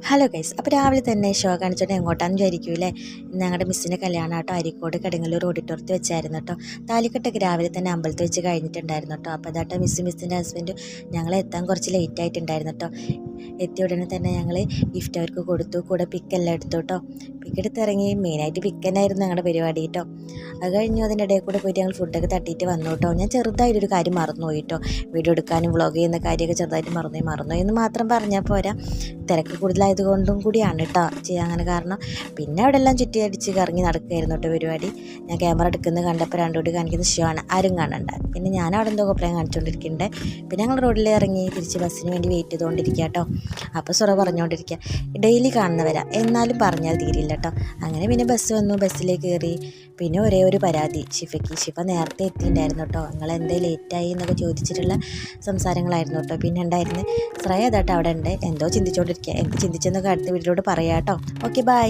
Hello guys, അപ്പോൾ രാവിലെ തന്നെ ഷോ കാണിച്ചോണ്ട് എങ്ങോട്ടാണെന്ന് വിചാരിക്കൂലേ. ഞങ്ങളുടെ മിസ്സിൻ്റെ കല്യാണം കേട്ടോ അരീക്കോട് കടുങ്ങല്ലൂർ ഓഡിറ്റോറിയത്തിൽ വെച്ചായിരുന്നു കേട്ടോ. താലിക്കെട്ടൊക്കെ രാവിലെ തന്നെ അമ്പലത്തിൽ വെച്ച് കഴിഞ്ഞിട്ടുണ്ടായിരുന്നു കേട്ടോ. അപ്പോൾ അതാട്ടോ മിസ്സിൻ്റെ ഹസ്ബൻഡ് ഞങ്ങളെ എത്താൻ കുറച്ച് ലേറ്റ് ആയിട്ടുണ്ടായിരുന്നു കേട്ടോ. എത്തിയ ഉടനെ തന്നെ ഞങ്ങൾ ഗിഫ്റ്റ് അവർക്ക് കൊടുത്തു, കൂടെ പിക്കെല്ലാം എടുത്തു കേട്ടോ. പിക്കെടുത്ത് ഇറങ്ങി. മെയിനായിട്ട് പിക്കെന്നായിരുന്നു ഞങ്ങളുടെ പരിപാടി കേട്ടോ. അത് കഴിഞ്ഞു അതിൻ്റെ ഇടയിൽ കൂടെ പോയിട്ട് ഞങ്ങൾ ഫുഡൊക്കെ തട്ടിയിട്ട് വന്നു കേട്ടോ. ഞാൻ ചെറുതായിട്ടൊരു കാര്യം മറന്നുപോയി കേട്ടോ. വീഡിയോ എടുക്കാനും വ്ളോഗ് ചെയ്യുന്ന കാര്യമൊക്കെ ചെറുതായിട്ട് മറന്നുപോയി എന്ന് മാത്രം പറഞ്ഞാൽ പോരാ, തിരക്ക് കൂടുതലായതുകൊണ്ടും കൂടിയാണ് കേട്ടോ ചെയ്യാൻ അങ്ങനെ കാരണം. പിന്നെ അവിടെ എല്ലാം ചുറ്റി അടിച്ച് കറങ്ങി നടക്കുകയായിരുന്നു കേട്ടോ പരിപാടി. ഞാൻ ക്യാമറ എടുക്കുന്നത് കണ്ടപ്പോൾ രണ്ടുകൂടി കാണിക്കുന്ന ഷോ ആണ്, ആരും കാണണ്ട. പിന്നെ ഞാൻ അവിടെ എന്തോ കൊപ്പറയും കാണിച്ചുകൊണ്ടിരിക്കുന്നുണ്ട്. പിന്നെ ഞങ്ങൾ റോഡിൽ ഇറങ്ങി തിരിച്ച് ബസ്സിന് വേണ്ടി വെയിറ്റ് ചെയ്തുകൊണ്ടിരിക്കുക കേട്ടോ. അപ്പോൾ സുറ പറഞ്ഞുകൊണ്ടിരിക്കുക, ഡെയിലി കാണുന്നവരാ എന്നാലും പറഞ്ഞാൽ തീരില്ല കേട്ടോ. അങ്ങനെ പിന്നെ ബസ് വന്നു, ബസ്സിലേക്ക് കയറി. പിന്നെ ഒരേ ഒരു പരാതി ഷിഫ നേരത്തെ എത്തിയിട്ടുണ്ടായിരുന്നു കേട്ടോ. നിങ്ങൾ എന്തേ ലേറ്റായി എന്നൊക്കെ ചോദിച്ചിട്ടുള്ള സംസാരങ്ങളായിരുന്നു കേട്ടോ. പിന്നെ ഉണ്ടായിരുന്നു ശ്രേയ അതാട്ടോ അവിടെ ഉണ്ട്, എന്തോ ചിന്തിച്ചുകൊണ്ടിരിക്കുക. എന്ത് ചിന്തിച്ചെന്നൊക്കെ അടുത്ത വീട്ടിലോട്ട് പറയാം കേട്ടോ. Okay, by.